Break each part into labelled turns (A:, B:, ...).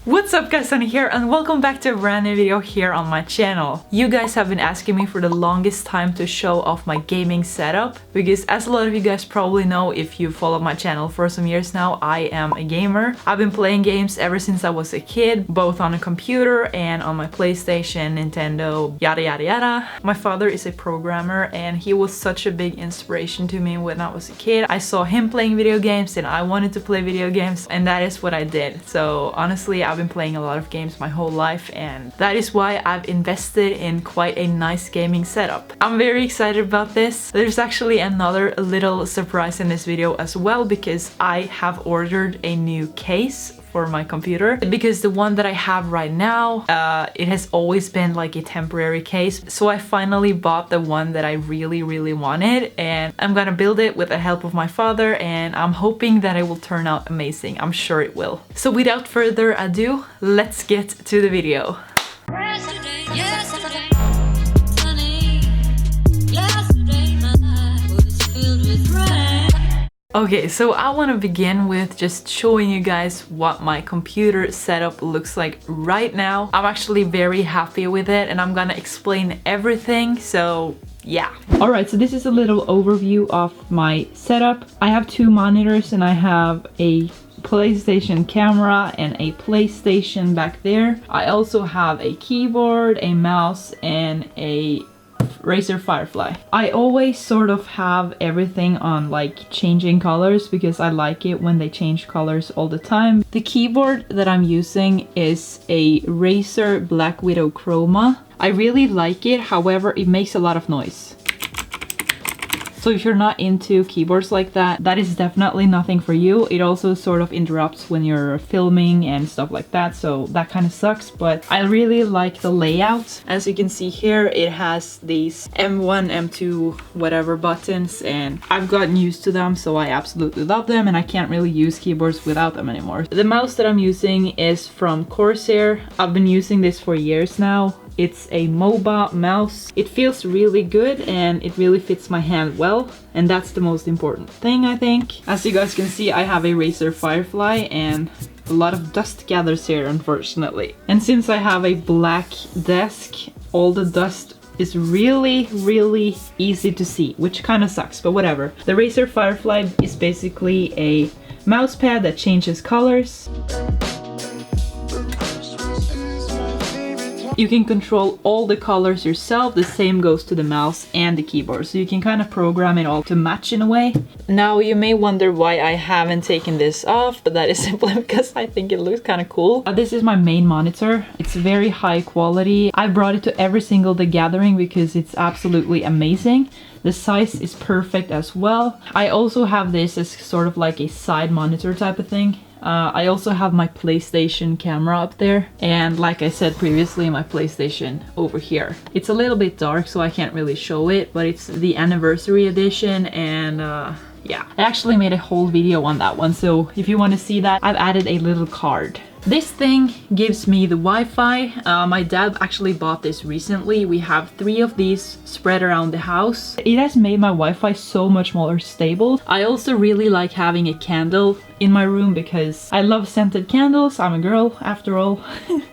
A: What's up guys, Sunny here and welcome back to a brand new video here on my channel. You guys have been asking me for the longest time to show off my gaming setup because as a lot of you guys probably know if you follow my channel for some years now, I am a gamer. I've been playing games ever since I was a kid, both on a computer and on my PlayStation, Nintendo, yada yada yada. My father is a programmer and he was such a big inspiration to me when I was a kid. I saw him playing video games and I wanted to play video games and that is what I did. So honestly, I've been playing a lot of games my whole life and that is why I've invested in quite a nice gaming setup. I'm very excited about this. There's actually another little surprise in this video as well because I have ordered a new case for my computer because the one that I have right now, it has always been like a temporary case. So I finally bought the one that I really wanted and I'm gonna build it with the help of my father and I'm hoping that it will turn out amazing. I'm sure it will. So without further ado, let's get to the video. Okay, so I want to begin with just showing you guys what my computer setup looks like right now. I'm actually very happy with it and I'm gonna explain everything, so yeah. Alright, so this is a little overview of my setup. I have two monitors and I have a PlayStation camera and a PlayStation back there. I also have a keyboard, a mouse, and a Razer Firefly. I always sort of have everything on like changing colors because I like it when they change colors all the time. The keyboard that I'm using is a Razer Black Widow Chroma. I really like it, however it makes a lot of noise. So if you're not into keyboards like that, that is definitely nothing for you. It also sort of interrupts when you're filming and stuff like that, so that kind of sucks, but I really like the layout. As you can see here, it has these M1, M2, whatever buttons, and I've gotten used to them, so I absolutely love them, and I can't really use keyboards without them anymore. The mouse that I'm using is from Corsair. I've been using this for years now. It's a MOBA mouse. It feels really good and it really fits my hand well, and that's the most important thing, I think. As you guys can see, I have a Razer Firefly and a lot of dust gathers here, unfortunately. And since I have a black desk, all the dust is really easy to see, which kind of sucks, but whatever. The Razer Firefly is basically a mouse pad that changes colors. You can control all the colors yourself. The same goes to the mouse and the keyboard, so you can kind of program it all to match in a way. Now you may wonder why I haven't taken this off, but that is simply because I think it looks kind of cool. This is my main monitor. It's very high quality. I brought it to every single The Gathering because it's absolutely amazing. The size is perfect as well. I also have this as sort of like a side monitor type of thing. I also have my PlayStation camera up there, and like I said previously, my PlayStation over here. It's a little bit dark so I can't really show it, but it's the anniversary edition, and yeah, I actually made a whole video on that one, so if you want to see that, I've added a little card. This thing gives me the Wi-Fi. My dad actually bought this recently. We have 3 of these spread around the house. It has made my Wi-Fi so much more stable. I also really like having a candle in my room because I love scented candles. I'm a girl after all.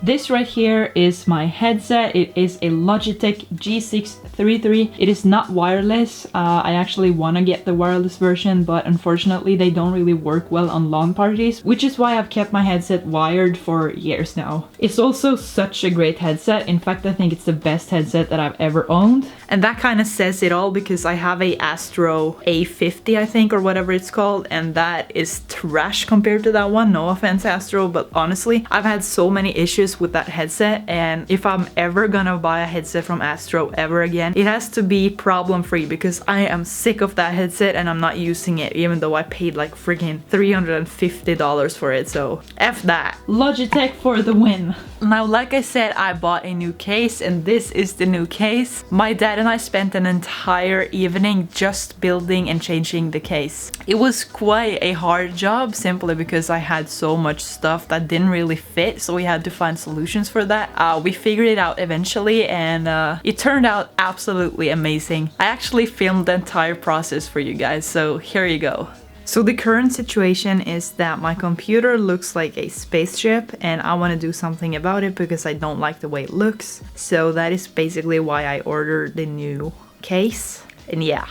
A: This right here is my headset. It is a Logitech G633. It is not wireless. I actually want to get the wireless version, but unfortunately they don't really work well on LAN parties, which is why I've kept my headset wired for years now. It's also such a great headset. In fact, I think it's the best headset that I've ever owned. And that kind of says it all because I have a Astro A50, I think, or whatever it's called, and that is trash compared to that one. No offense, Astro, but honestly, I've had so many issues with that headset, and if I'm ever gonna buy a headset from Astro ever again, it has to be problem-free because I am sick of that headset and I'm not using it, even though I paid like freaking $350 for it, so F that. Logitech for the win. Now, like I said, I bought a new case and this is the new case. My dad and I spent an entire evening just building and changing the case. It was quite a hard job simply because I had so much stuff that didn't really fit, so we had to find solutions for that. We figured it out eventually and it turned out absolutely amazing. I actually filmed the entire process for you guys, so here you go. So the current situation is that my computer looks like a spaceship and I want to do something about it because I don't like the way it looks. So that is basically why I ordered the new case. And yeah.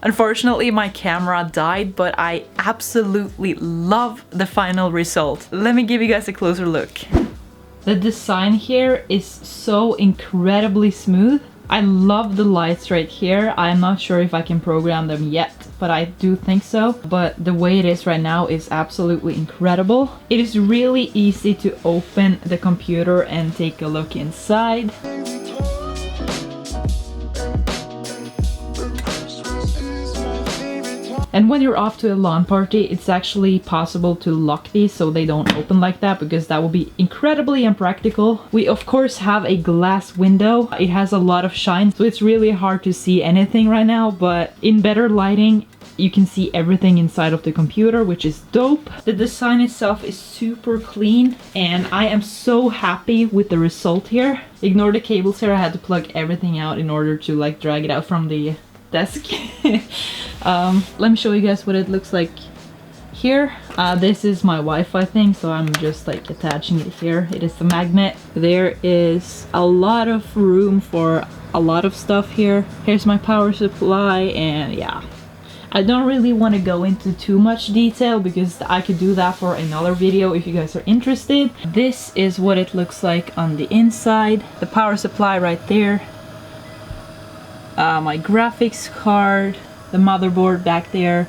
A: Unfortunately, my camera died, but I absolutely love the final result. Let me give you guys a closer look. The design here is so incredibly smooth. I love the lights right here. I'm not sure if I can program them yet, but I do think so. But the way it is right now is absolutely incredible. It is really easy to open the computer and take a look inside. And when you're off to a lawn party, it's actually possible to lock these so they don't open like that, because that would be incredibly impractical. We of course have a glass window. It has a lot of shine, so it's really hard to see anything right now, but in better lighting, you can see everything inside of the computer, which is dope. The design itself is super clean, and I am so happy with the result here. Ignore the cables here, I had to plug everything out in order to like drag it out from the desk. Let me show you guys what it looks like here. This is my Wi-Fi thing, so I'm just like attaching it here. It is the magnet. There is a lot of room for a lot of stuff here. Here's my power supply, and yeah. I don't really want to go into too much detail because I could do that for another video if you guys are interested. This is what it looks like on the inside. The power supply right there. My graphics card, the motherboard back there,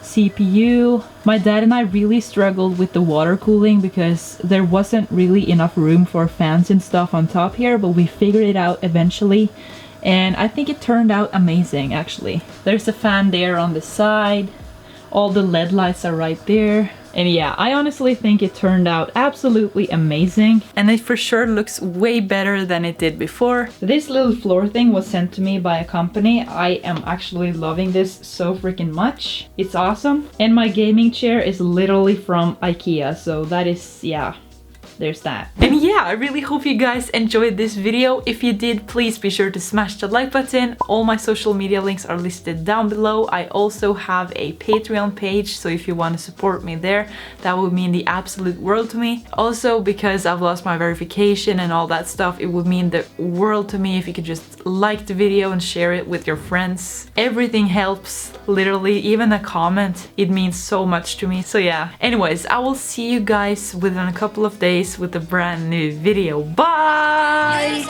A: CPU. My dad and I really struggled with the water cooling because there wasn't really enough room for fans and stuff on top here, but we figured it out eventually, and I think it turned out amazing actually. There's a fan there on the side, all the LED lights are right there. And yeah, I honestly think it turned out absolutely amazing, and it for sure looks way better than it did before. This little floor thing was sent to me by a company. I am actually loving this so freaking much. It's awesome. And my gaming chair is literally from IKEA, so that is, yeah. There's that. And yeah, I really hope you guys enjoyed this video. If you did, please be sure to smash the like button. All my social media links are listed down below. I also have a Patreon page, so if you want to support me there, that would mean the absolute world to me. Also, because I've lost my verification and all that stuff, it would mean the world to me if you could just like the video and share it with your friends. Everything helps, literally, even a comment. It means so much to me. So yeah, anyways, I will see you guys within a couple of days with a brand new video. Bye!